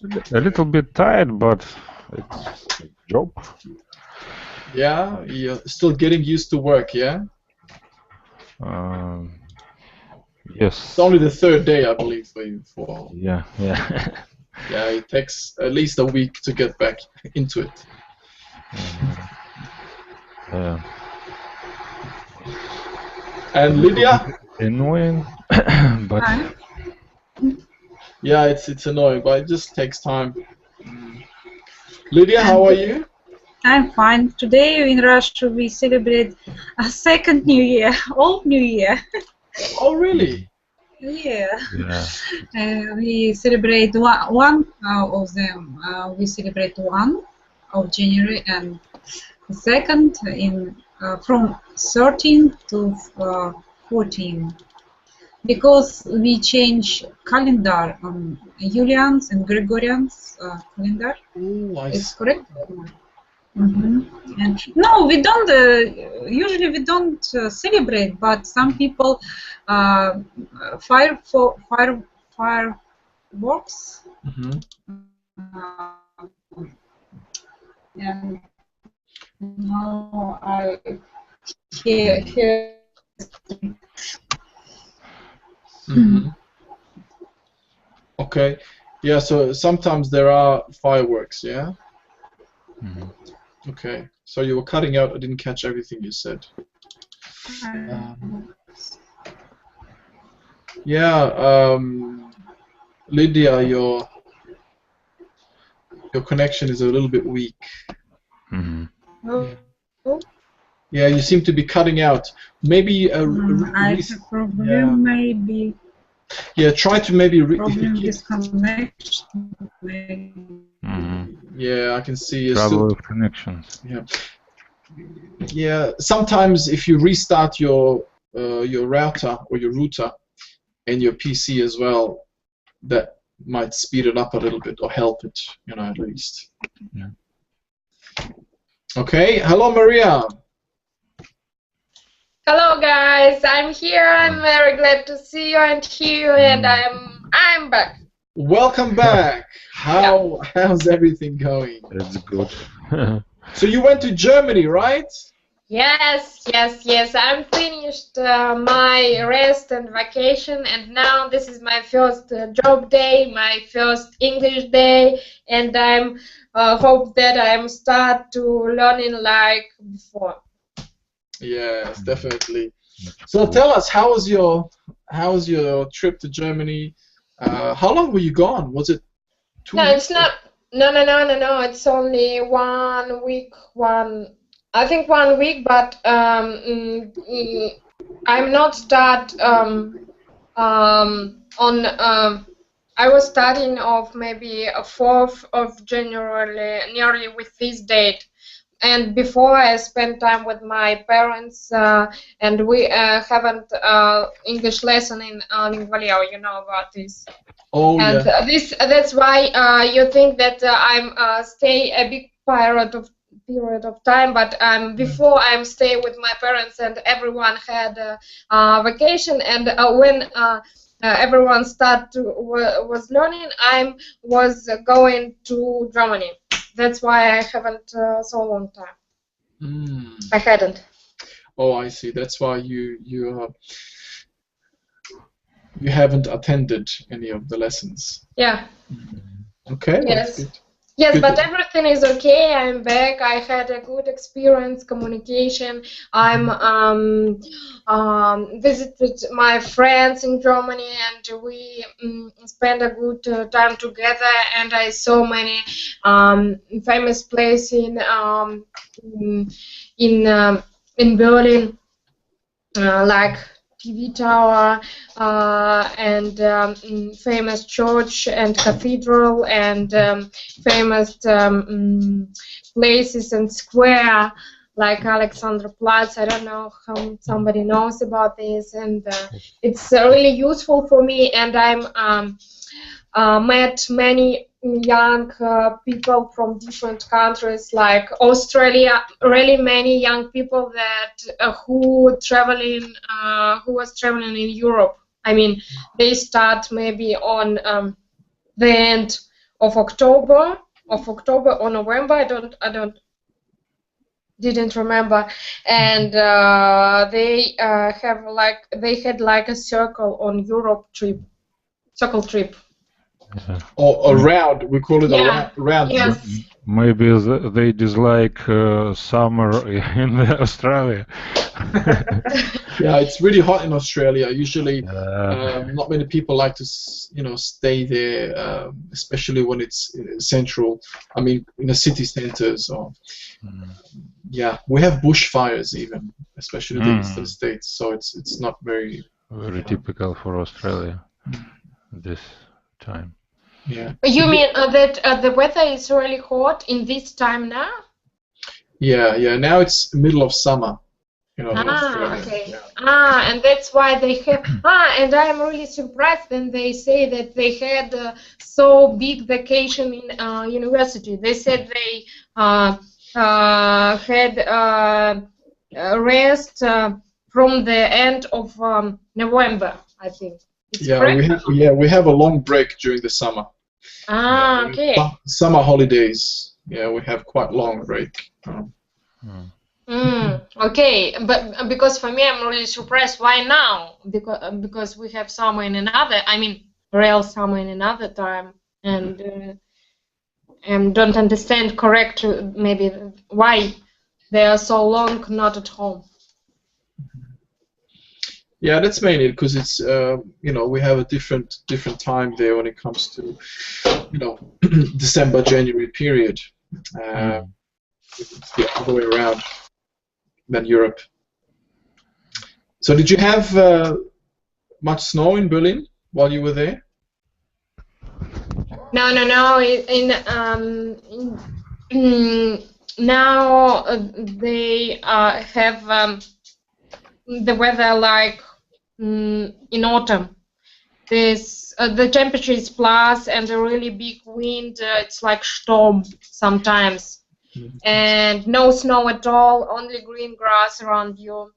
A little bit tired, but it's a job. Yeah, you're still getting used to work, yeah? Yes. It's only the third day, I believe, for you. Yeah. Yeah, it takes at least a week to get back into it. And Lydia? Annoying, but yeah, it's annoying, but it just takes time. Lydia, how are you? I'm fine. Today in Russia we celebrate a second New Year, Old New Year. Oh, really? Yeah. We celebrate one of them. We celebrate 1 of January, and the second in from 13 to 14, because we change calendar on Julian's and Gregorian's calendar. Oh, I Is see. correct? And no, we don't. Usually, we don't celebrate, but some people fireworks. And now I hear. Okay. Yeah. So sometimes there are fireworks. Yeah. Okay. So you were cutting out. I didn't catch everything you said. Yeah. Lydia, your connection is a little bit weak. Yeah, you seem to be cutting out. Maybe I have a problem. Maybe. Yeah, try to maybe. Disconnection. Yeah, I can see. Trouble with connections. Yeah. Yeah. Sometimes if you restart your router or your router and your PC as well, that might speed it up a little bit or help it, at least. Yeah. Okay. Hello, Maria. Hello, guys. I'm here. I'm very glad to see you and hear you, and I'm back. Welcome back. How's everything going? It's good. So you went to Germany, right? Yes. I'm finished my rest and vacation, and now this is my first job day, my first English day, and I'm hope that I'm start to learning like before. Yes, definitely. So tell us, how was your trip to Germany? How long were you gone? Was it 2 weeks? No, it's not. No. It's only 1 week. I think 1 week, but I'm not start I was starting off maybe 4th of January, nearly with this date. And before I spent time with my parents, and we haven't English lesson in Lingvaleo. You know about this. Oh, and yeah. That's why you think that I'm stay a big period of time, but before I'm stay with my parents, and everyone had vacation, and when everyone was learning, I was going to Germany. That's why I haven't so long time. I hadn't. Oh, I see. That's why you haven't attended any of the lessons. Yeah. Okay. Yes. That's good. Yes, Good. but everything is okay. I'm back. I had a good experience, communication. I'm visited my friends in Germany, and we spent a good time together. And I saw many famous places in Berlin, like TV Tower, and famous church and cathedral, and famous places and square like Alexanderplatz. I don't know how somebody knows about this, and it's really useful for me. And I'm met many young people from different countries, like Australia. Really many young people that who was traveling in Europe. I mean, they start maybe on the end of October or November. Didn't remember. And they had like a circle on Europe trip, circle trip. Yeah. Or around, we call it Yeah. a round trip. Yes. Maybe they dislike summer in Australia. Yeah, it's really hot in Australia. Usually, not many people like to, stay there, especially when it's central. I mean, in the city centers. Or yeah, we have bushfires even, especially in the eastern states. So it's not very typical for Australia this time. Yeah. You mean that the weather is really hot in this time now? Yeah. Now it's middle of summer. In Australia. Okay. Yeah. And that's why they have. And I'm really surprised when they say that they had so big vacation in university. They said they had rest from the end of November, I think. It's correct? we have a long break during the summer. Okay. Summer holidays. Yeah, we have quite long break. Okay, but because for me, I'm really surprised. Why now? Because we have summer in another. I mean, real summer in another time, and don't understand correct maybe why they are so long not at home. Yeah, that's mainly because it's we have a different time there when it comes to December January period. It's the other way around than Europe. So did you have much snow in Berlin while you were there? No. Now they have the weather like in autumn. The temperature is plus and a really big wind. It's like storm sometimes. And no snow at all, only green grass around you,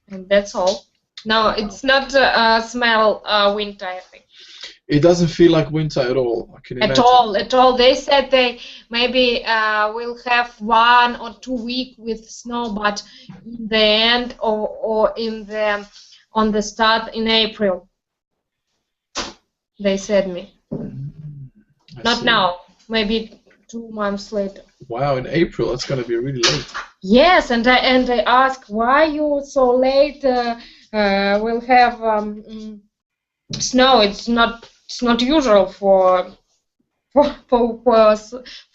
and that's all. No, it's not smell winter, I think. It doesn't feel like winter at all. I can imagine. At all. They said they maybe will have 1 or 2 weeks with snow, but in the end or on the start in April. They said me. Not now. Maybe 2 months later. Wow, in April, that's going to be really late. Yes, and I asked why you so late. Will have snow. It's not usual for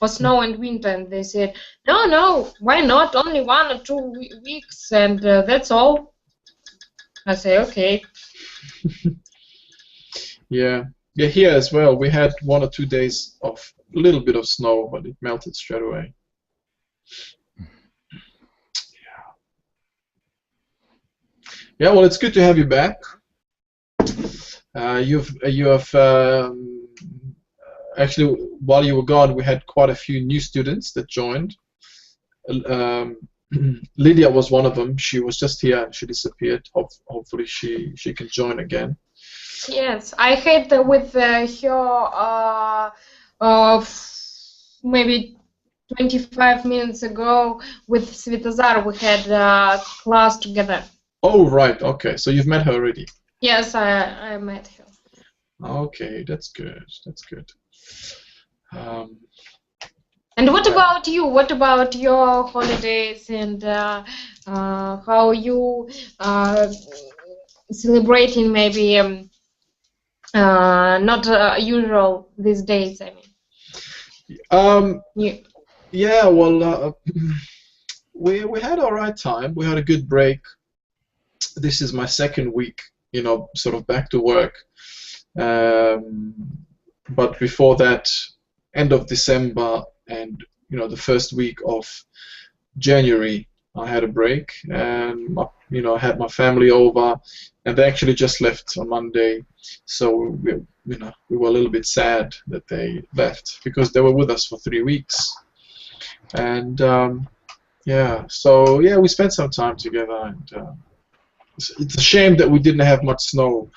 snow and winter. And they said no. Why not? Only 1 or 2 weeks, and that's all. I say okay. Yeah. Here as well. We had 1 or 2 days of a little bit of snow, but it melted straight away. Yeah. Well, it's good to have you back. You have actually, while you were gone, we had quite a few new students that joined. Lydia was one of them. She was just here and she disappeared. Hopefully she can join again. Yes, I had with her maybe 25 minutes ago with Svetozar. We had class together. Oh, right. Okay. So you've met her already? Yes, I met her. Okay, that's good. That's good. And what about you? What about your holidays and how you celebrating maybe not usual these days? I mean. Yeah. Well, we had all right time. We had a good break. This is my second week, sort of back to work. But before that, end of December and the first week of January, I had a break, and I had my family over, and they actually just left on Monday. So we were a little bit sad that they left because they were with us for 3 weeks, and we spent some time together. And it's a shame that we didn't have much snow.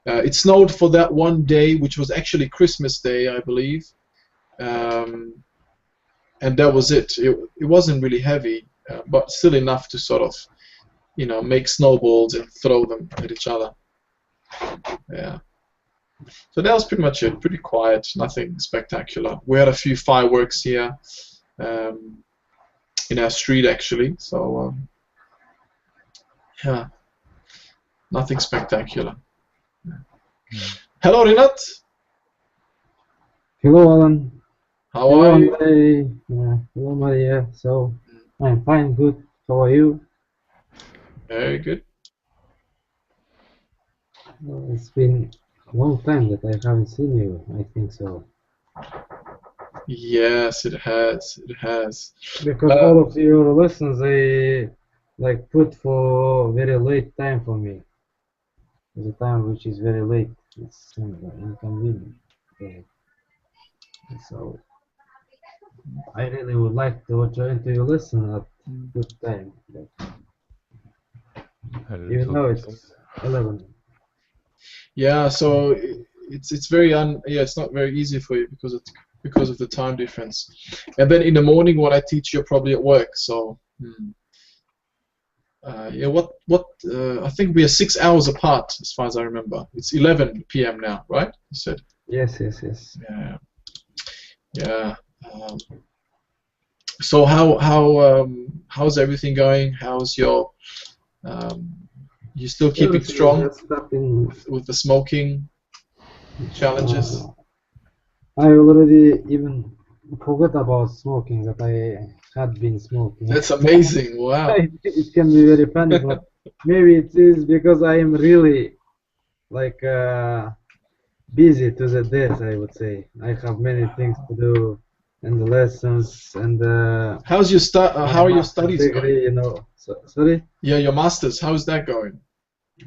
It snowed for that one day, which was actually Christmas Day, I believe. and that was it. It wasn't really heavy, but still enough to sort of, you know, make snowballs and throw them at each other. Yeah. So that was pretty much it. Pretty quiet, nothing spectacular. We had a few fireworks here in our street, actually. So yeah, nothing spectacular. Hello, Rinat. Hello, Alan. How Hello, are you? Andre. Hello, Maria. So, I'm fine, good. How are you? Very good. It's been a long time that I haven't seen you, I think so. Yes, it has. It has. Because all of your lessons, I like put for very late time for me. The time which is very late. It's inconvenient. So, I really would like to join to your lesson at good time. But even though it's 11. Yeah, so it's very it's not very easy for you because of the time difference. And then in the morning when I teach, you're probably at work. So yeah, I think we are 6 hours apart as far as I remember. It's 11 p.m. now, right? You said. Yes. Yeah. Yeah. So how's everything going? How's your you still keeping strong with the smoking challenges? I already even forgot about smoking, that I had been smoking. That's amazing! Wow. It can be very funny, but maybe it is because I am really like busy to the death, I would say. I have many things to do and the lessons and how are your studies degree, you know. Sorry? Yeah, your masters. How's that going?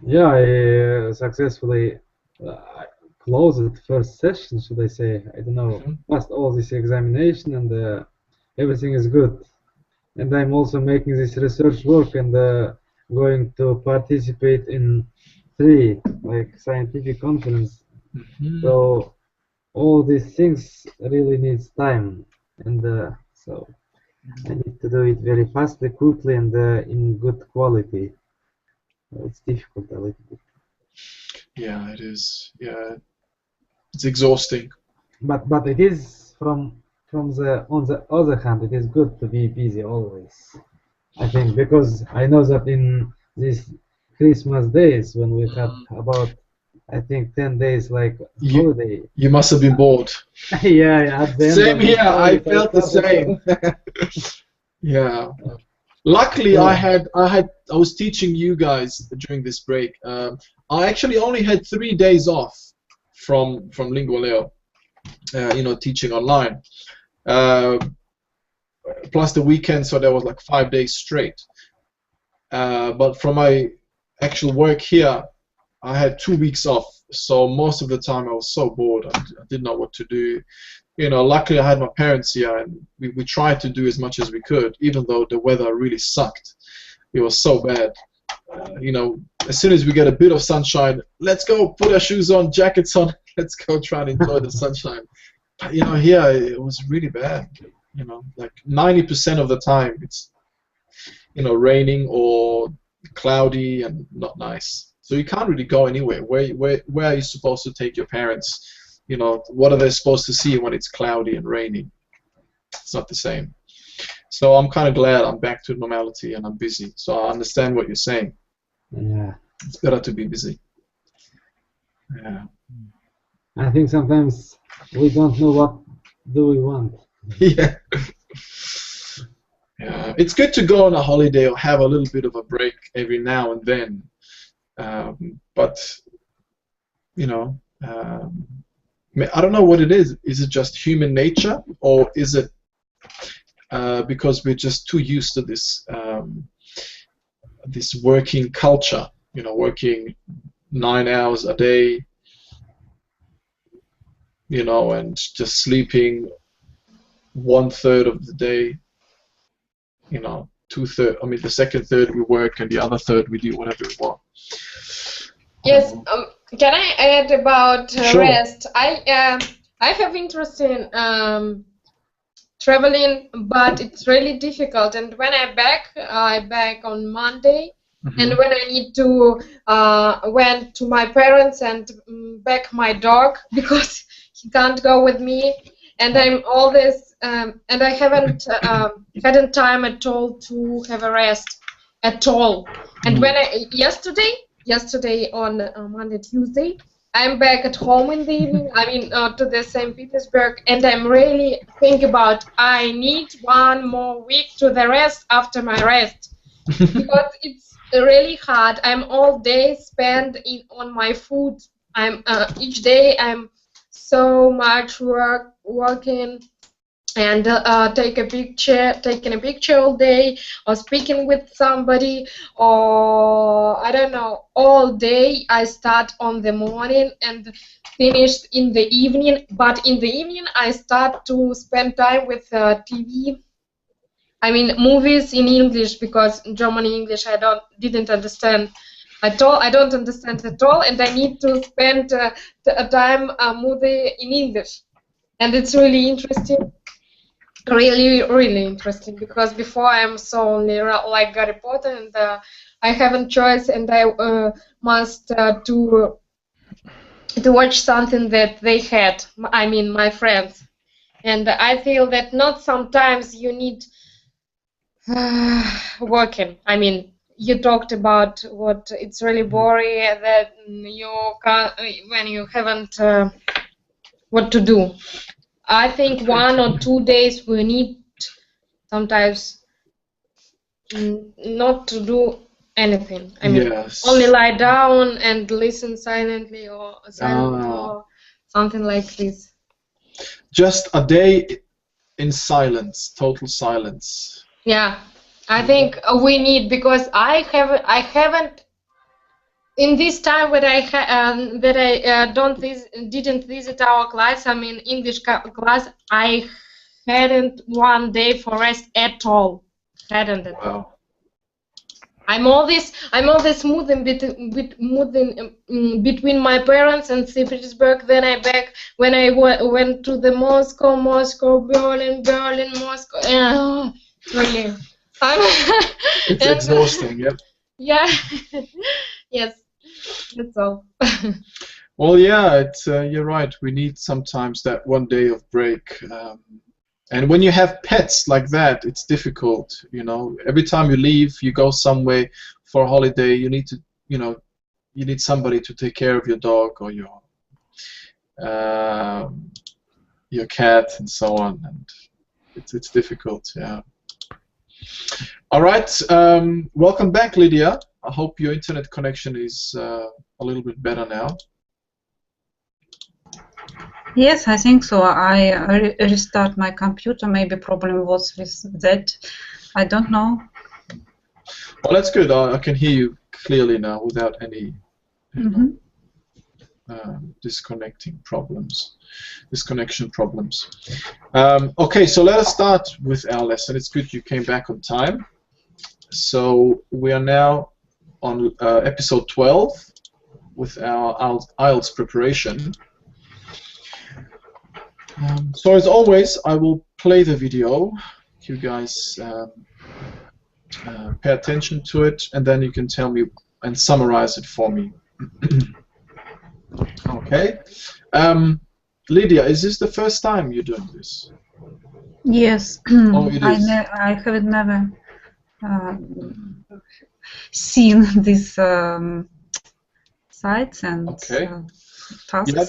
Yeah, I successfully closed the first session, should I say. I don't know. Passed all this examination and everything is good. And I'm also making this research work and going to participate in 3 like scientific conference. So all these things really needs time, and so I need to do it very fastly, quickly, and in good quality. It's difficult a little bit. Yeah, it is. Yeah, it's exhausting. But it is on the other hand, it is good to be busy always. I think because I know that in these Christmas days when we have about I think 10 days like holiday. You must have been bored. Yeah, at the end same here. I felt the same. Yeah. Luckily, I was teaching you guys during this break. I actually only had 3 days off from Lingualeo, you know, teaching online. Plus the weekend, so there was like 5 days straight. But from my actual work here, I had 2 weeks off. So most of the time I was so bored. I didn't know what to do. You know, luckily I had my parents here, and we tried to do as much as we could, even though the weather really sucked. It was so bad. You know, as soon as we get a bit of sunshine, let's go put our shoes on, jackets on, let's go try and enjoy the sunshine. But, you know, here it was really bad. You know, like 90% of the time it's, you know, raining or cloudy and not nice. So you can't really go anywhere. Where are you supposed to take your parents? You know, what are they supposed to see when it's cloudy and raining? It's not the same. So I'm kind of glad I'm back to normality and I'm busy. So I understand what you're saying. Yeah. It's better to be busy. Yeah. I think sometimes we don't know what do we want. Yeah. Yeah. It's good to go on a holiday or have a little bit of a break every now and then. But, you know, I don't know what it is. Is it just human nature, or is it because we're just too used to this this working culture? You know, working 9 hours a day. You know, and just sleeping 1/3 of the day. You know, 2/3. I mean, the second third we work, and the other third we do whatever we want. Yes. Can I add about Sure. rest? I have interest in traveling, but it's really difficult. And when I back on Monday. And when I need to went to my parents and back my dog because he can't go with me, and I'm always and I haven't hadn't time at all to have a rest at all. And when yesterday on Monday, Tuesday, I'm back at home in the evening. I mean to the St. Petersburg, and I'm really think about I need 1 more week to the rest after my rest because it's really hard. I'm all day spent on my food. I'm each day I'm so much working and taking a picture all day, or speaking with somebody, or I don't know, all day. I start on the morning and finished in the evening. But in the evening I start to spend time with TV. I mean movies in English, because German English I didn't understand at all. I don't understand at all, and I need to spend time movie in English, and it's really interesting, really interesting, because before I'm so only like Harry Potter, and I haven't choice, and I must to watch something that they had. I mean my friends, and I feel that not sometimes you need. Working. I mean, you talked about what it's really boring that you can't when you haven't what to do. I think 1 or 2 days we need sometimes not to do anything. I mean, only lie down and listen silently or something like this. Just a day in silence, total silence. Yeah, I think we need, because I haven't in this time that I didn't visit our class. I mean English class. I hadn't 1 day for rest at all. Hadn't it? Wow. I'm always moving between my parents and St. Petersburg. Then I back when I went to the Moscow, Berlin, Moscow. Really, it's exhausting. Yep. Yeah. Yes, that's all. Well, yeah, you're right. We need sometimes that 1 day of break. And when you have pets like that, it's difficult. You know, every time you leave, you go somewhere for a holiday. You need to, you need somebody to take care of your dog or your cat and so on. And it's difficult. Yeah. All right, welcome back, Lydia. I hope your internet connection is a little bit better now. Yes, I think so. I restart my computer. Maybe problem was with that. I don't know. Well, that's good. I can hear you clearly now without any disconnection problems. Okay, so let us start with our lesson. It's good you came back on time. So we are now on episode 12 with our IELTS preparation. So as always, I will play the video. You guys pay attention to it, and then you can tell me and summarize it for me. Okay. Lydia, is this the first time you're doing this? Yes. Oh, it is. I have never seen these sites and tasks. Yeah,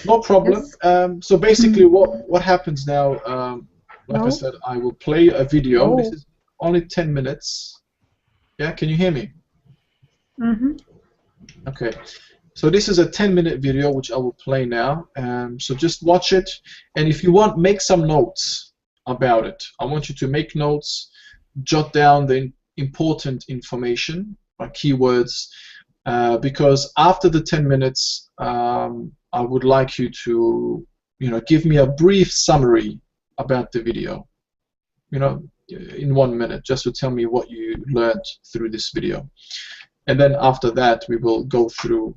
no problem. Yes. So basically, what happens now? Like I said, I will play a video. This is only 10 minutes. Yeah, can you hear me? Okay. So this is a 10-minute video which I will play now. So just watch it, and if you want, make some notes about it. I want you to make notes, jot down the important information, like keywords, because after the 10 minutes, I would like you to, give me a brief summary about the video. In 1 minute, just to tell me what you learned through this video. And then after that, we will go through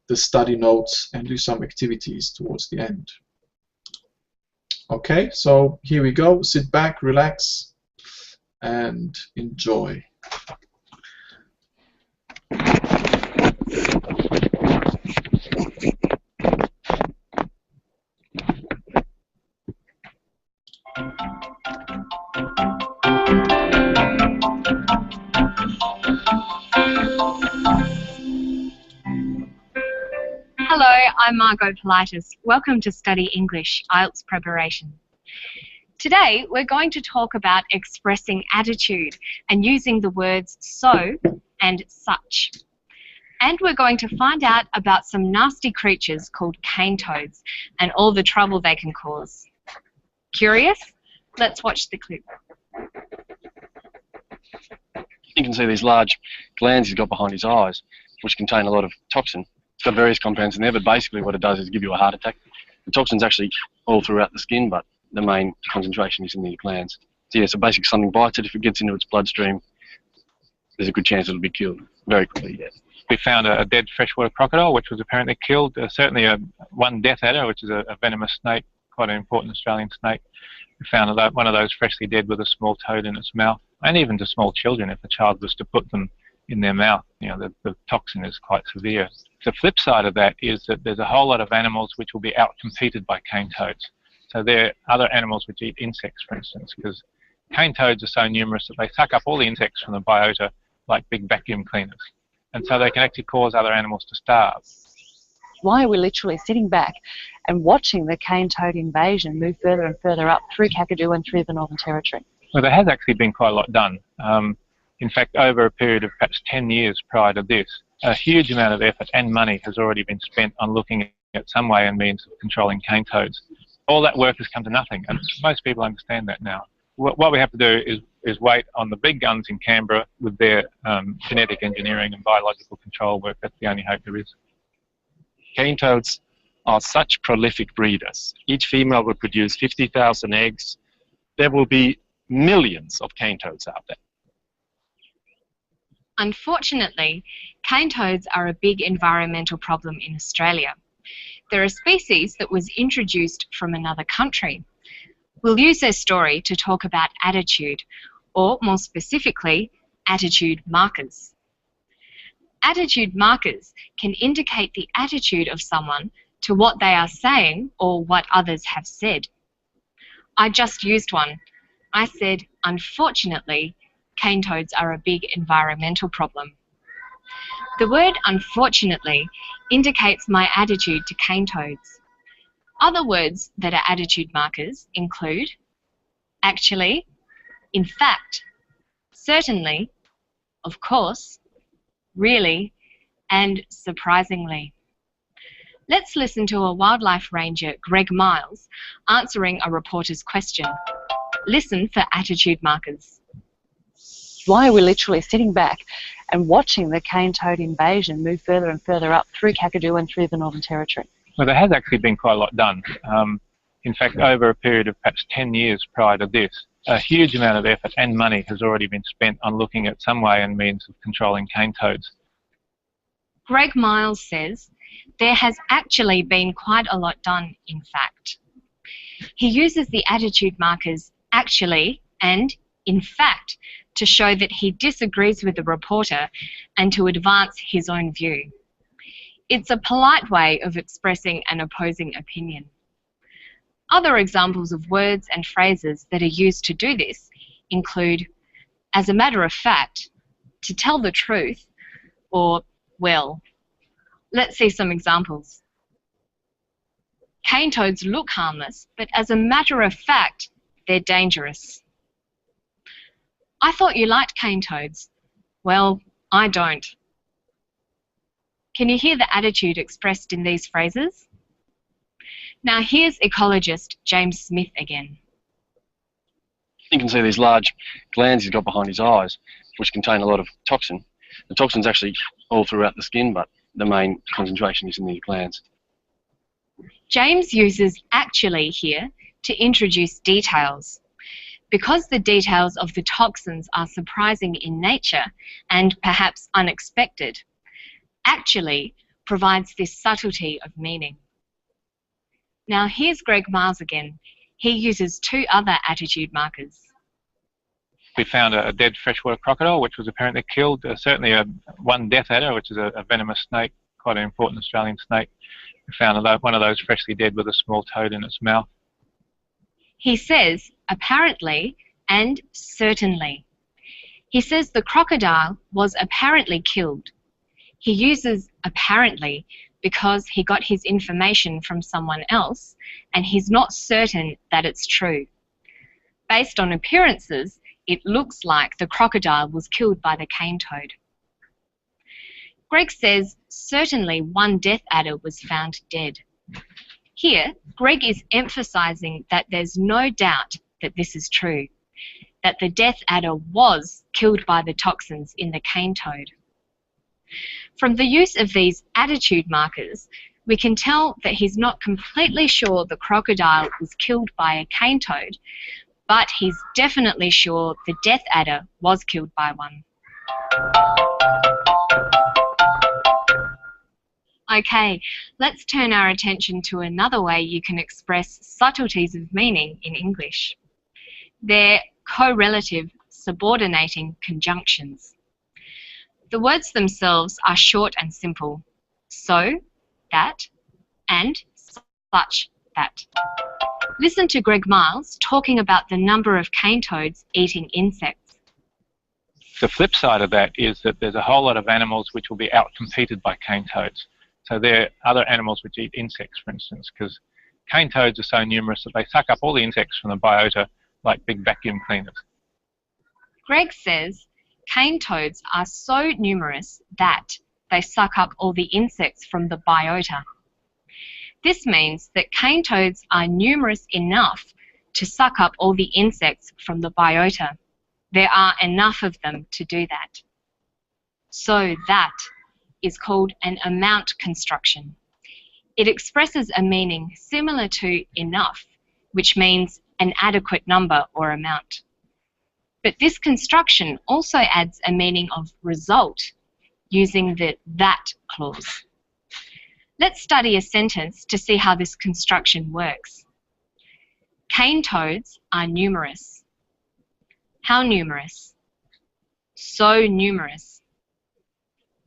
the study notes and do some activities towards the end. Okay, so here we go. Sit back, relax, and enjoy. Hello, I'm Margot Politis. Welcome to Study English, IELTS preparation. Today, we're going to talk about expressing attitude and using the words so and such. And we're going to find out about some nasty creatures called cane toads and all the trouble they can cause. Curious? Let's watch the clip. You can see these large glands he's got behind his eyes, which contain a lot of toxin. It's got various compounds in there, but basically what it does is give you a heart attack. The toxin's actually all throughout the skin, but the main concentration is in the glands. So yeah, so basically something bites it. If it gets into its bloodstream, there's a good chance it'll be killed very quickly, yeah. We found a dead freshwater crocodile, which was apparently killed. Certainly one death adder, which is a venomous snake, quite an important Australian snake. We found one of those freshly dead with a small toad in its mouth, and even to small children, if a child was to put them in their mouth, you know, the toxin is quite severe. The flip side of that is that there's a whole lot of animals which will be outcompeted by cane toads. So there are other animals which eat insects, for instance, because cane toads are so numerous that they suck up all the insects from the biota like big vacuum cleaners. And so they can actually cause other animals to starve. Why are we literally sitting back and watching the cane toad invasion move further and further up through Kakadu and through the Northern Territory? Well, there has actually been quite a lot done. In fact, over a period of perhaps 10 years prior to this, a huge amount of effort and money has already been spent on looking at some way and means of controlling cane toads. All that work has come to nothing, and most people understand that now. What we have to do is wait on the big guns in Canberra with their genetic engineering and biological control work. That's the only hope there is. Cane toads are such prolific breeders. Each female will produce 50,000 eggs. There will be millions of cane toads out there. Unfortunately, cane toads are a big environmental problem in Australia. They're a species that was introduced from another country. We'll use their story to talk about attitude, or more specifically, attitude markers. Attitude markers can indicate the attitude of someone to what they are saying or what others have said. I just used one. I said, unfortunately, cane toads are a big environmental problem. The word unfortunately indicates my attitude to cane toads. Other words that are attitude markers include actually, in fact, certainly, of course, really, and surprisingly. Let's listen to a wildlife ranger, Greg Miles, answering a reporter's question. Listen for attitude markers. Why are we literally sitting back and watching the cane toad invasion move further and further up through Kakadu and through the Northern Territory? Well, there has actually been quite a lot done. In fact, over a period of perhaps 10 years prior to this, a huge amount of effort and money has already been spent on looking at some way and means of controlling cane toads. Greg Miles says there has actually been quite a lot done, in fact. He uses the attitude markers actually and in fact to show that he disagrees with the reporter and to advance his own view. It's a polite way of expressing an opposing opinion. Other examples of words and phrases that are used to do this include, as a matter of fact, to tell the truth, or, well. Let's see some examples. Cane toads look harmless, but as a matter of fact, they're dangerous. I thought you liked cane toads. Well, I don't. Can you hear the attitude expressed in these phrases? Now here's ecologist James Smith again. You can see these large glands he's got behind his eyes, which contain a lot of toxin. The toxin's actually all throughout the skin, but the main concentration is in the glands. James uses actually here to introduce details. Because the details of the toxins are surprising in nature and perhaps unexpected, actually provides this subtlety of meaning. Now here's Greg Miles again. He uses two other attitude markers. We found a dead freshwater crocodile, which was apparently killed. Certainly one death adder, which is a venomous snake, quite an important Australian snake. We found one of those freshly dead with a small toad in its mouth. He says apparently and certainly. He says the crocodile was apparently killed. He uses apparently because he got his information from someone else and he's not certain that it's true. Based on appearances, it looks like the crocodile was killed by the cane toad. Greg says certainly one death adder was found dead. Here, Greg is emphasising that there's no doubt that this is true, that the death adder was killed by the toxins in the cane toad. From the use of these attitude markers, we can tell that he's not completely sure the crocodile was killed by a cane toad, but he's definitely sure the death adder was killed by one. Okay, let's turn our attention to another way you can express subtleties of meaning in English. They're correlative subordinating conjunctions. The words themselves are short and simple. So, that, and such that. Listen to Greg Miles talking about the number of cane toads eating insects. The flip side of that is that there's a whole lot of animals which will be outcompeted by cane toads. So there are other animals which eat insects, for instance, because cane toads are so numerous that they suck up all the insects from the biota like big vacuum cleaners. Greg says cane toads are so numerous that they suck up all the insects from the biota. This means that cane toads are numerous enough to suck up all the insects from the biota. There are enough of them to do that. So that is called an amount construction. It expresses a meaning similar to enough, which means an adequate number or amount. But this construction also adds a meaning of result using the that clause. Let's study a sentence to see how this construction works. Cane toads are numerous. How numerous? So numerous.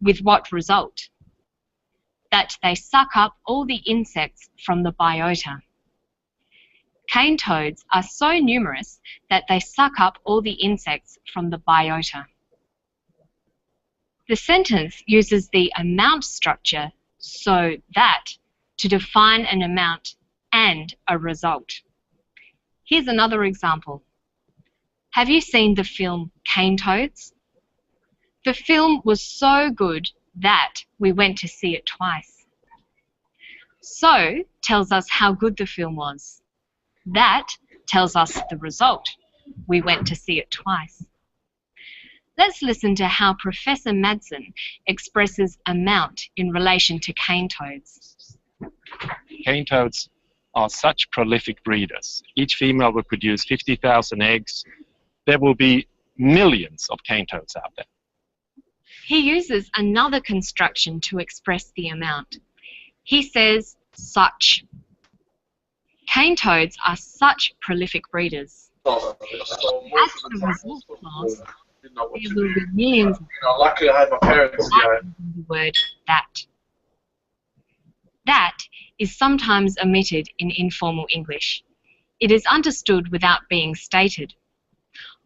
With what result? That they suck up all the insects from the biota. Cane toads are so numerous that they suck up all the insects from the biota. The sentence uses the amount structure so that to define an amount and a result. Here's another example. Have you seen the film Cane Toads? The film was so good that we went to see it twice. So tells us how good the film was. That tells us the result. We went to see it twice. Let's listen to how Professor Madsen expresses amount in relation to cane toads. Cane toads are such prolific breeders. Each female will produce 50,000 eggs. There will be millions of cane toads out there. He uses another construction to express the amount. He says such. Cane toads are such prolific breeders. As the result clause, there will be millions of luckily I had my parents here. the word that. That is sometimes omitted in informal English. It is understood without being stated.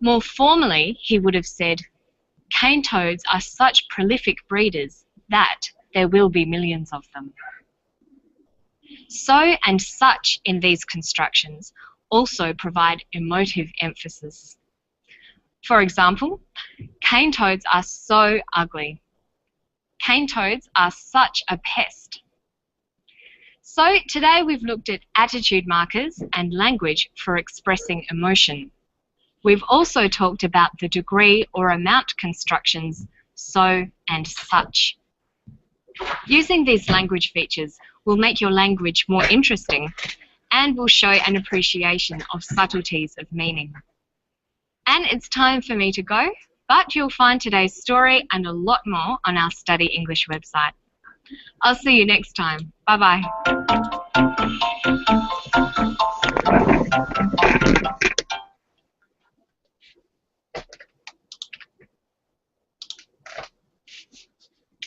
More formally, he would have said, cane toads are such prolific breeders that there will be millions of them. So and such in these constructions also provide emotive emphasis. For example, cane toads are so ugly. Cane toads are such a pest. So today we've looked at attitude markers and language for expressing emotion. We've also talked about the degree or amount constructions so and such. Using these language features will make your language more interesting and will show an appreciation of subtleties of meaning. And it's time for me to go, but you'll find today's story and a lot more on our Study English website. I'll see you next time. Bye-bye.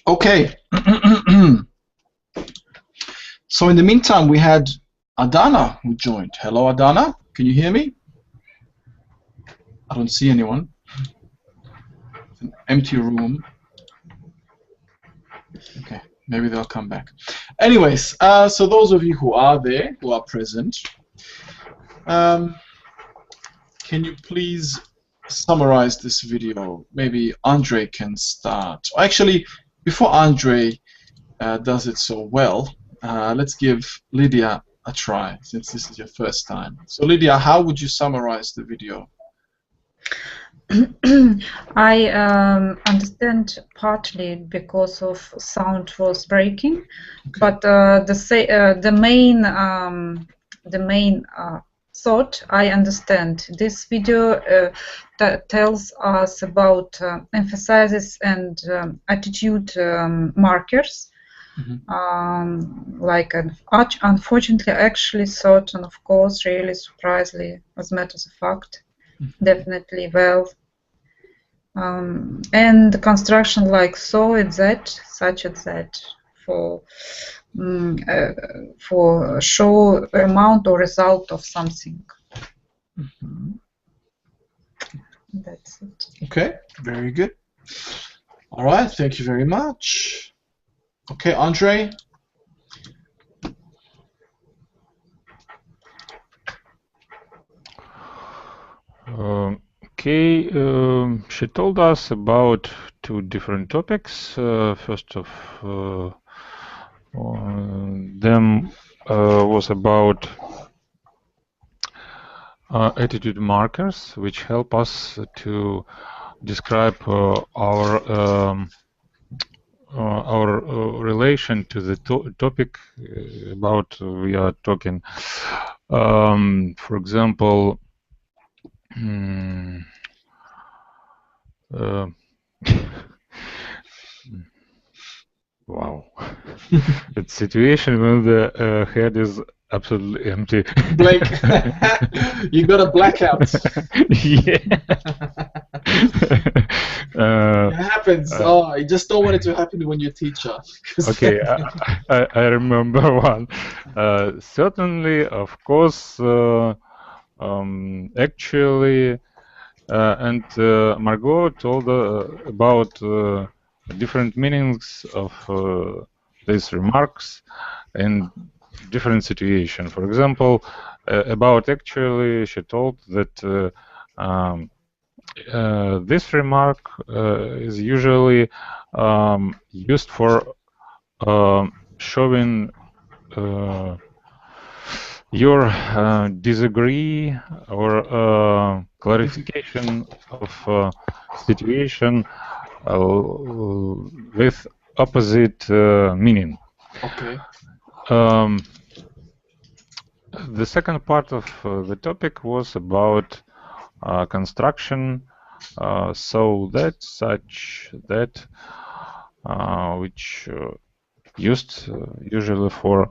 Okay. So in the meantime, we had Adana who joined. Hello, Adana. Can you hear me? I don't see anyone. It's an empty room. Okay, maybe they'll come back. Anyways, so those of you who are there, who are present, can you please summarize this video? Maybe Andre can start. Actually, before Andre does it so well, let's give Lydia a try, since this is your first time. So Lydia, how would you summarize the video? I understand partly because of sound was breaking, Okay. but the main thought I understand. This video tells us about emphasizes and attitude markers. Like unfortunately, actually, thought, and of course, really surprisingly, as a matter of fact, definitely well. And the construction like so at that, such as that, for show amount or result of something. That's it. Okay, very good. All right, thank you very much. Okay, Andre. Okay, she told us about two different topics. First of them was about attitude markers, which help us to describe our relation to the topic about we are talking. For example, wow, it's situation when the head is absolutely empty. Blank. You got a blackout. Yeah. It happens. Oh, I just don't want it to happen when you're a teacher. Okay, I remember one. Certainly, of course, actually, and Margot told about different meanings of these remarks in different situations. For example, about actually, she told that this remark is usually used for showing your disagree or clarification of situation with opposite meaning. Okay. The second part of the topic was about construction, so that, such, that, which used usually for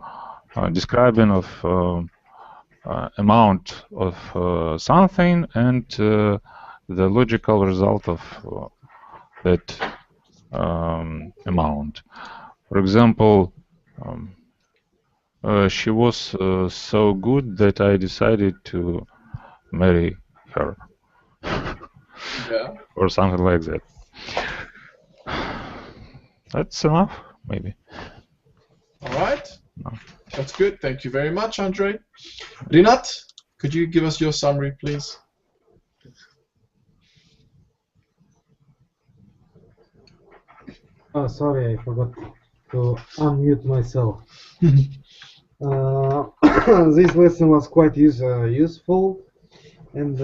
describing of amount of something and the logical result of that amount. For example, she was so good that I decided to marry her. Yeah. Or something like that. That's enough, maybe. All right. No. That's good. Thank you very much, Andre. Rinat, could you give us your summary, please? Oh, sorry, I forgot to unmute myself. This lesson was quite useful, and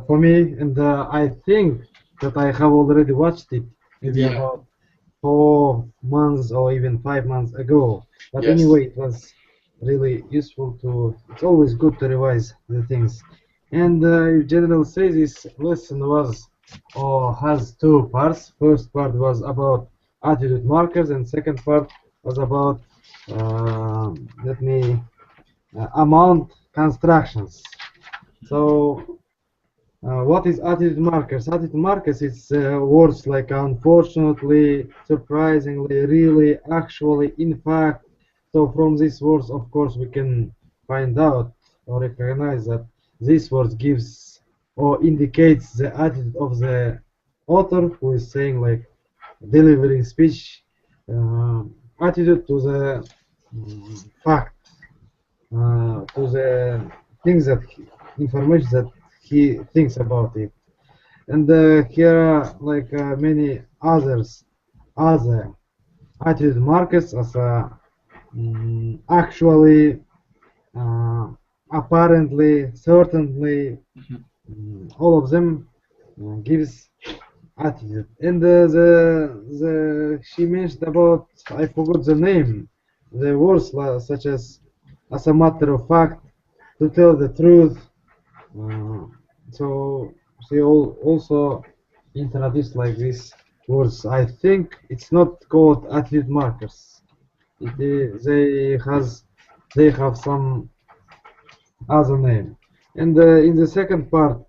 for me, and I think that I have already watched it maybe about 4 months or even 5 months ago. But anyway, it was really useful to. It's always good to revise the things. And in general, say this lesson was or has two parts. First part was about attitude markers, and second part was about amount constructions. So What is attitude markers? Attitude markers is words like unfortunately, surprisingly, really, actually, in fact. So from these words, of course, we can find out or recognize that this word gives or indicates the attitude of the author who is saying, like, delivering speech, attitude to the fact, to the things that information that he thinks about it. And here are like many others, other attitude markers as actually, apparently, certainly, all of them gives attitude. And the she mentioned about, I forgot the name, the words such as a matter of fact, to tell the truth. So she also introduced like these words. I think it's not called attitude markers. They have some other name. And in the second part,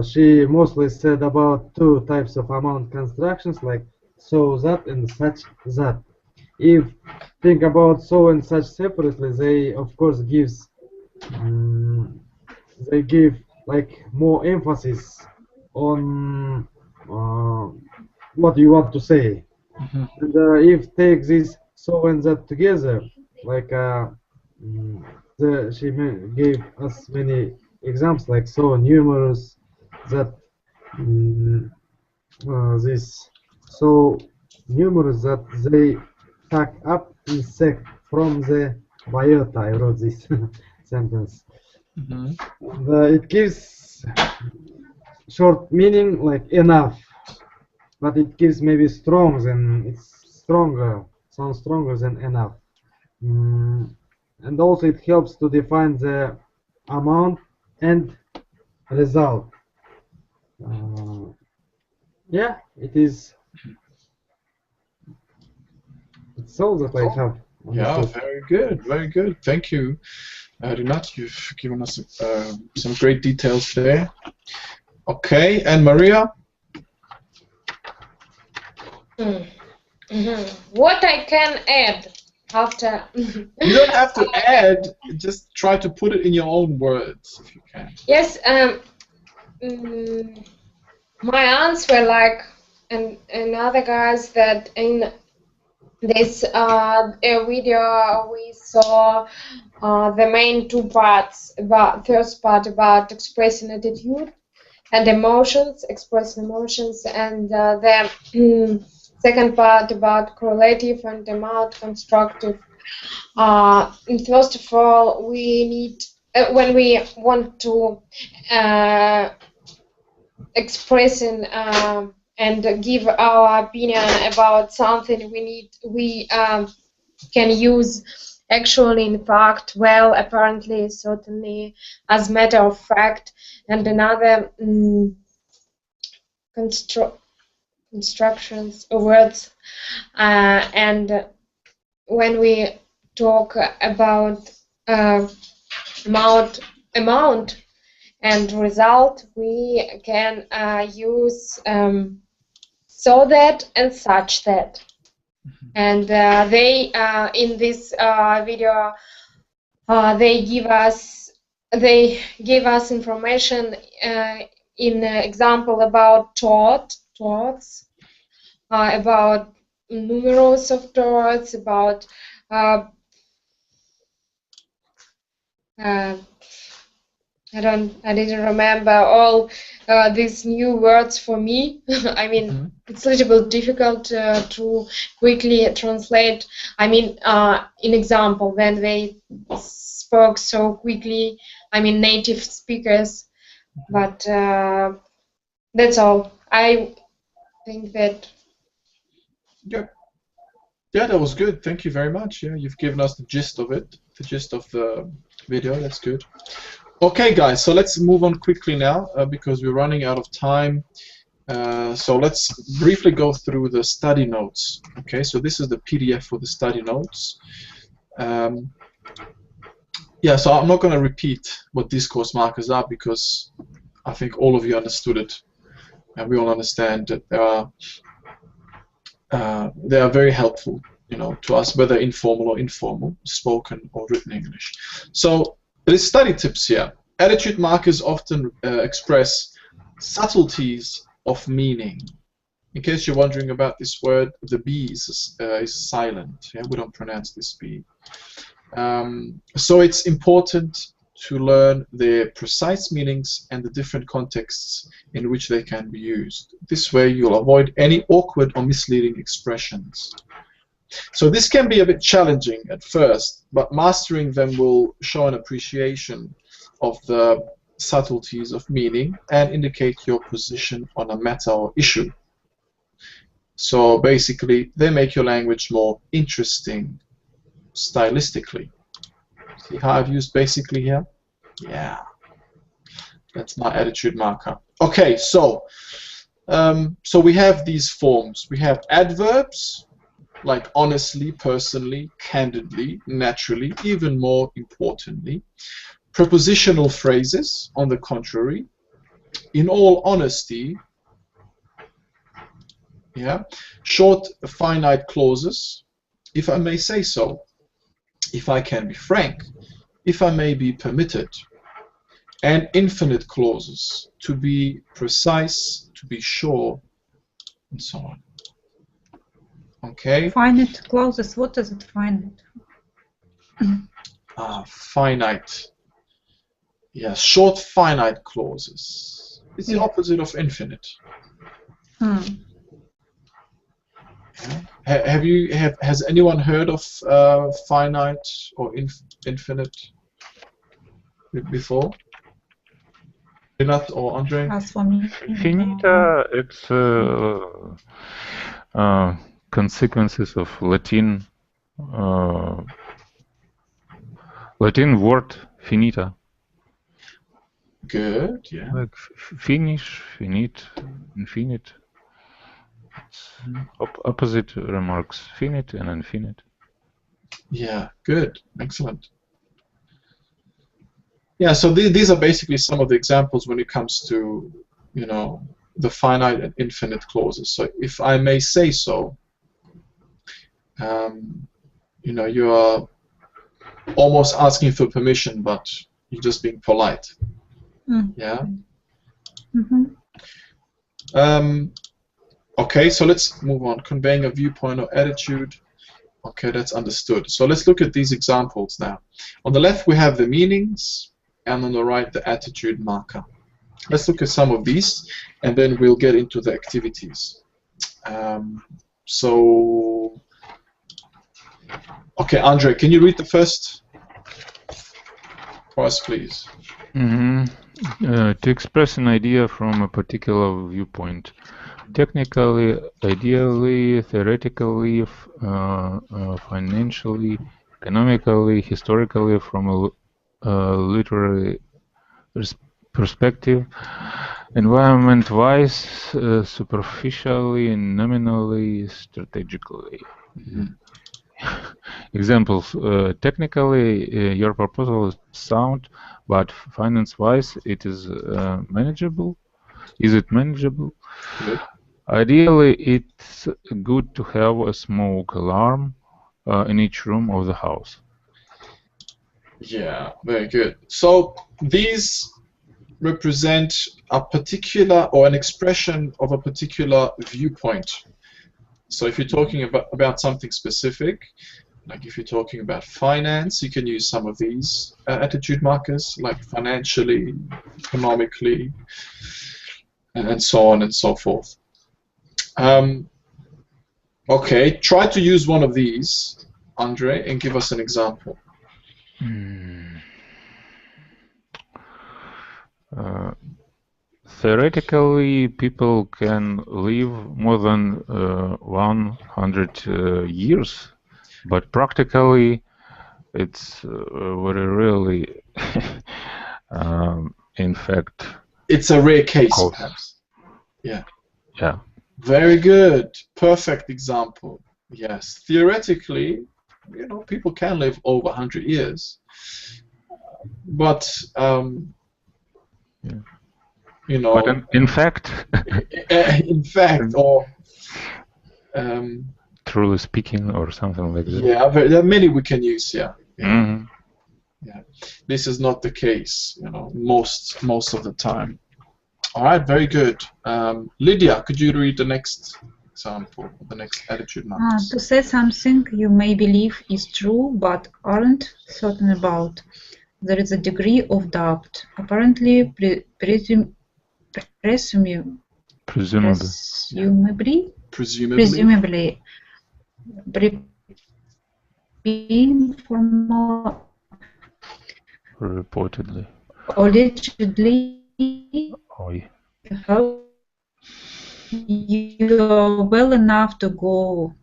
she mostly said about two types of amount constructions, like so that and such that. If think about so and such separately, they of course they give like more emphasis on what you want to say. And if take this so and that together, like she gave us many examples, like so numerous that this so numerous that they stack up in sec from the biota. I wrote this sentence. It gives short meaning like enough, but it gives maybe strong, then it's stronger, sounds stronger than enough. And also it helps to define the amount and result. Yeah, it is. It's all that I have. Yeah, very good, very good. Thank you, Rinat. You've given us some great details there. Okay, and Maria? What I can add after... You don't have to add, just try to put it in your own words, if you can. Yes, my answer, like, and other guys, that in this video we saw the main two parts. About first part about expressing attitude and emotions, expressing emotions, and the second part about correlative and amount constructive. And first of all, we need when we want to expressing and give our opinion about something, we can use actually, in fact, well, apparently, certainly, as matter of fact, and another constructions of words. And when we talk about amount and result, we can use so that and such that. And they in this video they give us information in example about thoughts, about numerals of thoughts, about I didn't remember all these new words for me. I mean, it's a little bit difficult to quickly translate. I mean, in example, when they spoke so quickly, I mean, native speakers. But that's all. I think that. Yeah, that was good. Thank you very much. Yeah, you've given us the gist of it, the gist of the video. That's good. Okay, guys, so let's move on quickly now because we're running out of time. So let's briefly go through the study notes. Okay, so this is the PDF for the study notes. Yeah, so I'm not going to repeat what discourse markers are because I think all of you understood it, and we all understand that they are very helpful, to us, whether informal or informal, spoken or written English. So there's study tips here. Attitude markers often express subtleties of meaning. In case you're wondering about this word, the B is silent. Yeah, we don't pronounce this B. So it's important to learn their precise meanings and the different contexts in which they can be used. This way you'll avoid any awkward or misleading expressions. So this can be a bit challenging at first, but mastering them will show an appreciation of the subtleties of meaning and indicate your position on a matter or issue. So basically, they make your language more interesting stylistically. See how I've used basically here? Yeah. That's my attitude marker. Okay, so we have these forms. We have adverbs, like honestly, personally, candidly, naturally, even more importantly. Prepositional phrases, on the contrary. In all honesty, yeah. Short, finite clauses, if I may say so. If I can be frank, if I may be permitted, and infinite clauses, to be precise, to be sure, and so on. Okay? Finite clauses, what is it, finite? Finite. Yeah, short, finite clauses. It's the opposite of infinite. Yeah. Has anyone heard of finite or infinite before? Renat or Andre? As for me, Finita, it's consequences of Latin word finita. Good, yeah. Like finish, finite, infinite. Opposite remarks, finite and infinite. Yeah, good, excellent. Yeah, so these are basically some of the examples when it comes to, the finite and infinite clauses. So if I may say so, you are almost asking for permission, but you're just being polite. Yeah. Okay, so let's move on. Conveying a viewpoint or attitude. Okay, that's understood. So let's look at these examples now. On the left we have the meanings, and on the right the attitude marker. Let's look at some of these, and then we'll get into the activities. Okay, Andre, can you read the first for us, please? To express an idea from a particular viewpoint. Technically, ideally, theoretically, financially, economically, historically, from a literary perspective, environment-wise, superficially, nominally, strategically. Examples. Technically, your proposal is sound, but finance-wise, it is manageable. Is it manageable? Good. Ideally, it's good to have a smoke alarm in each room of the house. Yeah, very good. So these represent a particular or an expression of a particular viewpoint. So if you're talking about something specific, like if you're talking about finance, you can use some of these attitude markers, like financially, economically, and so on and so forth. Okay, try to use one of these, Andre, and give us an example. Theoretically, people can live more than 100 years, but practically, it's very rarely, in fact. It's a rare case, perhaps. Yeah. Yeah. Very good. Perfect example. Yes. Theoretically, people can live over 100 years. But you know. But in fact, in fact, or truly speaking, or something like that. yeah, there are many we can use. Yeah. Mm-hmm. Yeah. This is not the case, you know, most of the time. All right, very good. Lydia, could you read the next example, the next attitude marks? To say something you may believe is true but aren't certain about. There is a degree of doubt. Apparently, presumably, informal, reportedly, allegedly, you are well enough to go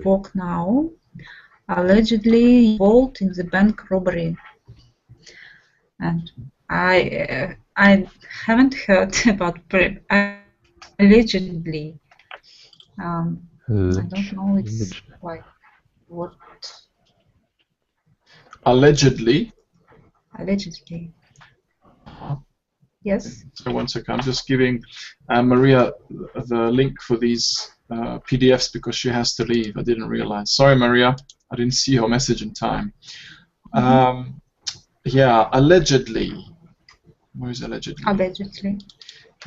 work now. Allegedly involved in the bank robbery, and I haven't heard about allegedly. I don't know. It's like what? Allegedly. Allegedly. Yes. So 1 second, I'm just giving Maria the link for these PDFs because she has to leave. I didn't realize. Sorry, Maria. I didn't see your message in time. Yeah, allegedly. Where is allegedly? Allegedly.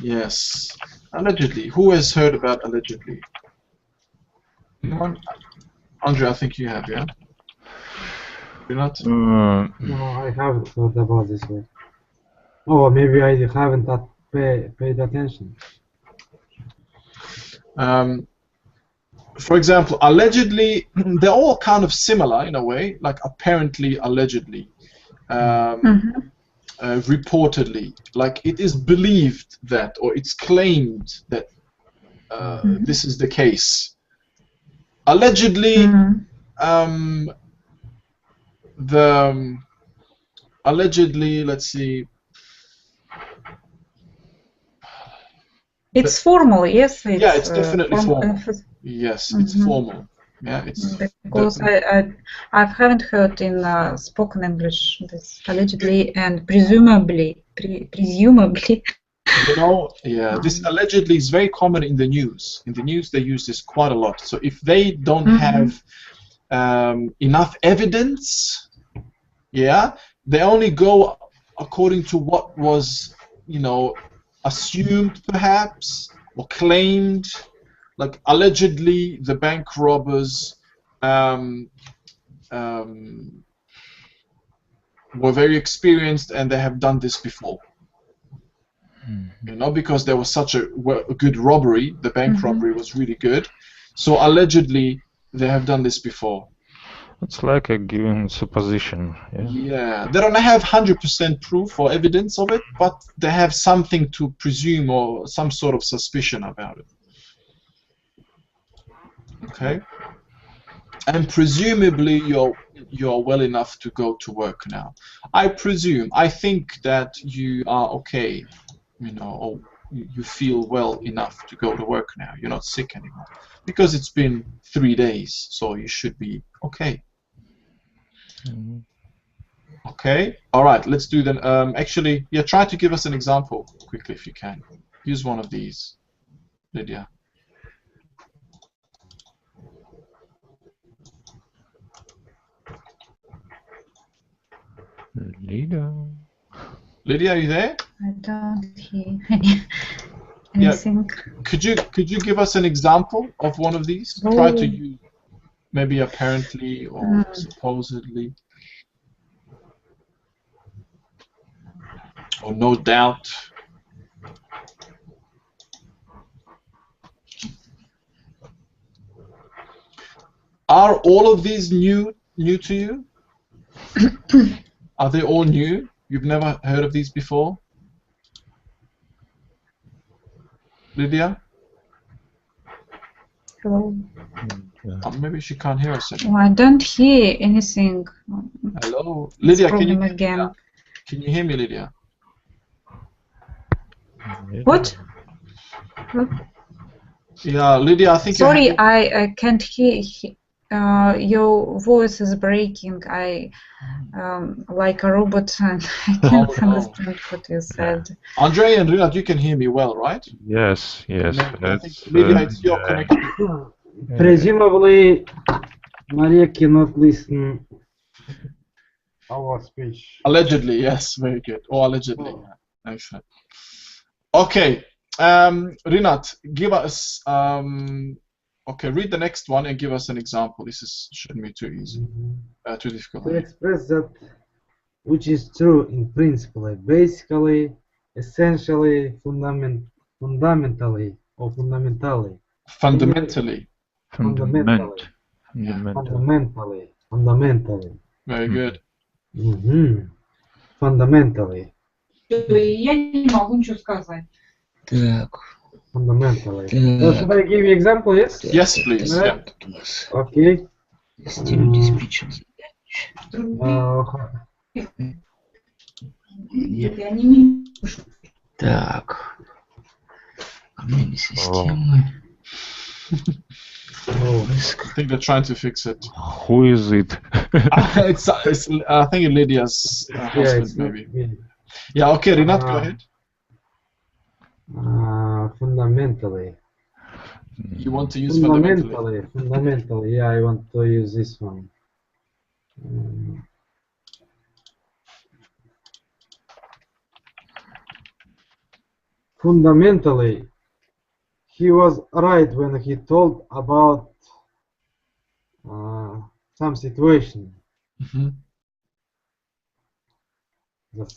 Yes, allegedly. Who has heard about allegedly? Anyone? Andre, I think you have, yeah? You're not? No, I haven't thought about this way. Oh, maybe I haven't paid attention. For example, allegedly, they're all kind of similar in a way, like apparently, allegedly, reportedly, like it is believed that, or it's claimed that this is the case. Allegedly, allegedly, let's see. It's formal, yes. Yeah, it's definitely formal. Yes, it's formal. Yeah, it's because I haven't heard in spoken English this allegedly and presumably. You know, yeah, this allegedly is very common in the news. In the news, they use this quite a lot. So if they don't have enough evidence, yeah, they only go according to what was, you know, assumed perhaps or claimed. Like allegedly, the bank robbers were very experienced and they have done this before. You know, because there was such a good robbery, the bank robbery was really good. So allegedly, they have done this before. It's like a given supposition. Yeah, they don't have 100% proof or evidence of it, but they have something to presume or some sort of suspicion about it. Okay, and presumably you're well enough to go to work now. I think that you are okay, you know, or you feel well enough to go to work now. You're not sick anymore because it's been 3 days, so you should be okay. Okay, all right. Let's do then. Actually, yeah, try to give us an example quickly if you can. Use one of these, Lydia. Lydia, are you there? I don't hear anything. Yeah. Could you give us an example of one of these? Try to use maybe apparently or supposedly or no doubt. Are all of these new to you? Are they all new? You've never heard of these before? Lydia? Hello. Maybe she can't hear us anymore. Oh, I don't hear anything. Hello? Lydia, can you hear me, Lydia? What? Yeah, Lydia, I think. Sorry, I can't hear. Your voice is breaking. I like a robot, and I can't understand what you said. Andre and Rinat, you can hear me well, right? Yes, yes. I think Lydia, it's your connection. Presumably, Maria cannot listen our speech. Allegedly, yes, very good. Or allegedly, yeah. Excellent. Okay, Rinat, give us. Okay, read the next one and give us an example. This shouldn't be too easy, too difficult. To express that which is true in principle, basically, essentially, fundamentally. Fundamentally. Very good. Fundamentally. Я не могу ничего сказать. Так. Fundamentally. Should I give you example? Yes. Yes, please. Yeah. Okay. Так. Обмен системы. I think they're trying to fix it. Who is it? it's I think Lydia's husband, maybe. Yeah, okay, Rinat, go ahead. Fundamentally. You want to use fundamentally? Fundamentally, yeah, I want to use this one. Fundamentally, he was right when he told about some situation.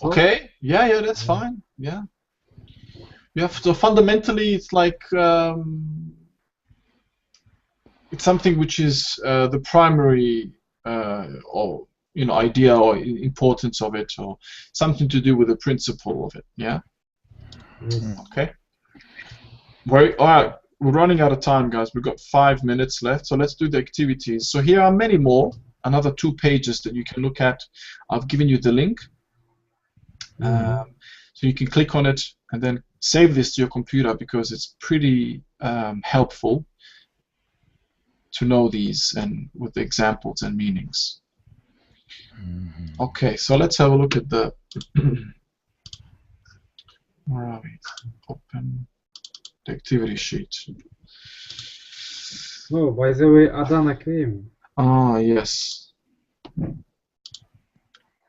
Okay, yeah, that's fine. Yeah. You have to fundamentally, it's like it's something which is the primary or idea or importance of it, or something to do with the principle of it. Yeah. Okay. All right. We're running out of time, guys. We've got 5 minutes left, so let's do the activities. So here are many more. Another 2 pages that you can look at. I've given you the link, so you can click on it and then save this to your computer, because it's pretty helpful to know these and with the examples and meanings. Okay, so let's have a look at the where are we? Open the activity sheet. Oh, by the way, Adana came. Ah, yes.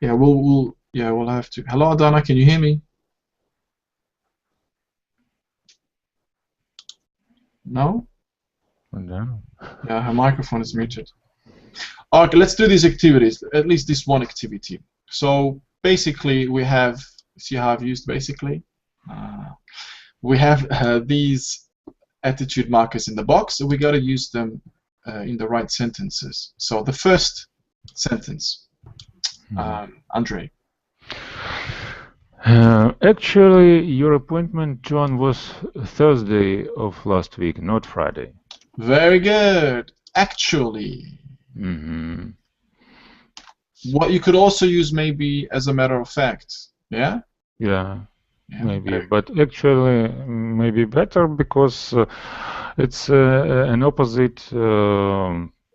Yeah, we'll have to. Hello, Adana, can you hear me? No? Yeah, her microphone is muted. Okay, let's do these activities, at least this one activity. So basically we have, see how I've used basically? We have these attitude markers in the box, so we got to use them in the right sentences. So the first sentence, Andre. Actually, your appointment, John, was Thursday of last week, not Friday. Very good. Actually. What you could also use maybe as a matter of fact. Yeah? Yeah, maybe. But actually, maybe better, because it's an opposite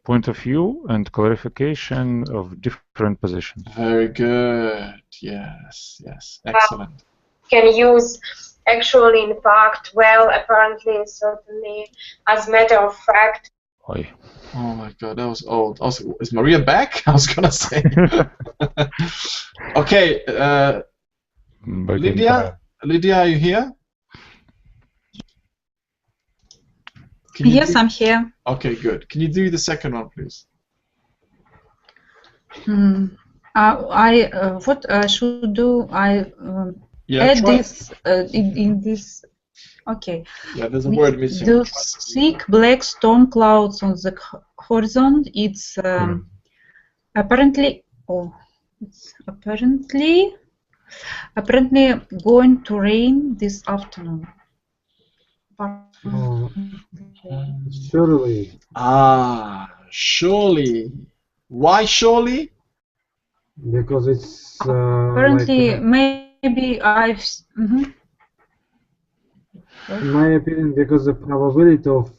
point of view and clarification of different positions. Very good. Yes, yes. Excellent. Can use actually, in fact, well, apparently, certainly, as matter of fact. Oi. Oh my God, that was old. Also, is Maria back? I was gonna say. Okay, Lydia, are you here? Yes, I'm here. Okay, good. Can you do the second one, please? What should do? Add this in this. Okay. Yeah, there's a word missing. The thick black storm clouds on the horizon. It's apparently. Oh, it's apparently going to rain this afternoon. Surely. Ah, surely. Why surely? Because it's apparently like, maybe I've. In my opinion, because the probability of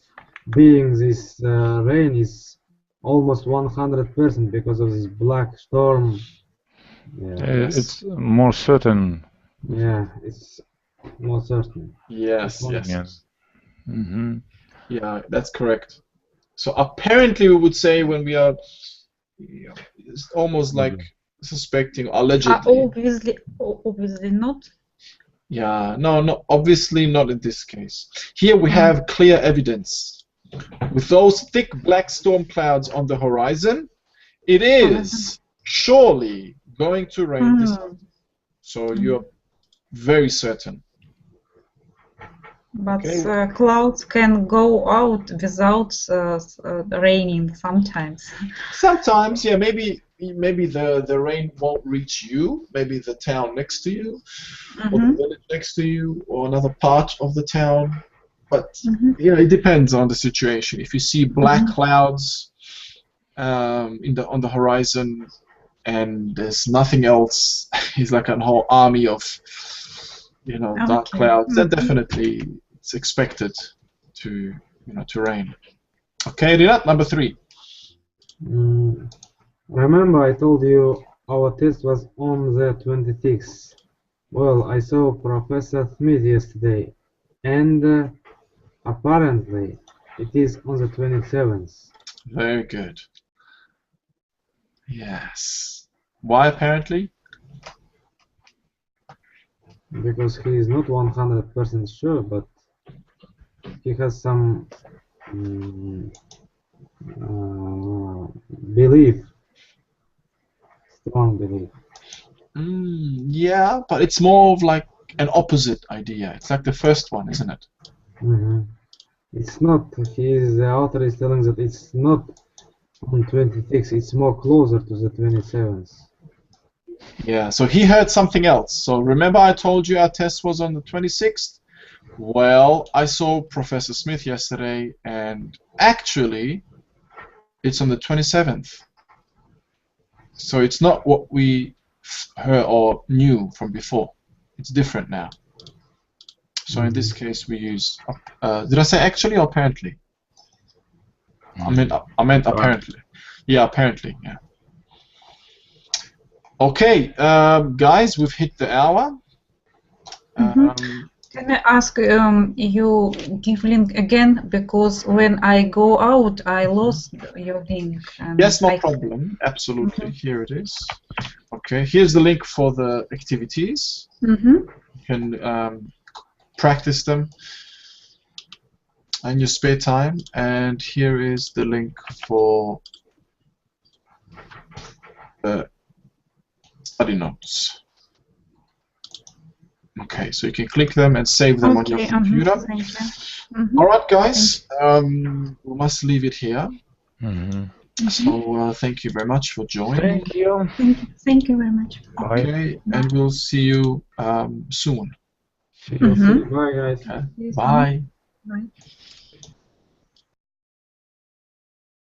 being this rain is almost 100% because of this black storm. Yeah, It's more certain. yeah, it's more certain. Yes, It's yes. Yeah. Mm-hmm. Yeah, that's correct. So apparently we would say when we are it's almost like suspecting, allegedly. Obviously not. Yeah, no, obviously not in this case. Here we have clear evidence. With those thick black storm clouds on the horizon, it is surely going to rain this afternoon. So you're very certain. But Okay. clouds can go out without raining sometimes. Sometimes, yeah, maybe the rain won't reach you. Maybe the town next to you, or the village next to you, or another part of the town. But you know, it depends on the situation. If you see black clouds on the horizon, and there's nothing else, it's like a whole army of dark clouds, then definitely it's expected to to rain. Okay, Rinat, number 3. Remember I told you our test was on the 26th. Well, I saw Professor Smith yesterday, and apparently it is on the 27th. Very good. Yes. Why apparently? Because he is not 100% sure, but he has some belief, strong belief. Yeah, but it's more of like an opposite idea. It's like the first one, isn't it? It's not. The author is telling that it's not on 26. It's more closer to the 27th. Yeah, so he heard something else. So remember I told you our test was on the 26th? Well, I saw Professor Smith yesterday, and actually it's on the 27th. So it's not what we heard or knew from before. It's different now. So in this case we use did I say actually or apparently? I meant apparently. Yeah, apparently, yeah. Okay, guys, we've hit the hour. Can I ask you give link again, because when I go out I lost your link. Yes, no problem. Absolutely. Here it is. Okay, here's the link for the activities. You can practice them in your spare time, and here is the link for the study notes. Okay, so you can click them and save them on your computer. Alright, guys, we must leave it here. So thank you very much for joining. Thank you. Thank you very much. Okay, and we'll see you soon. See you. Bye, guys. Bye. Bye.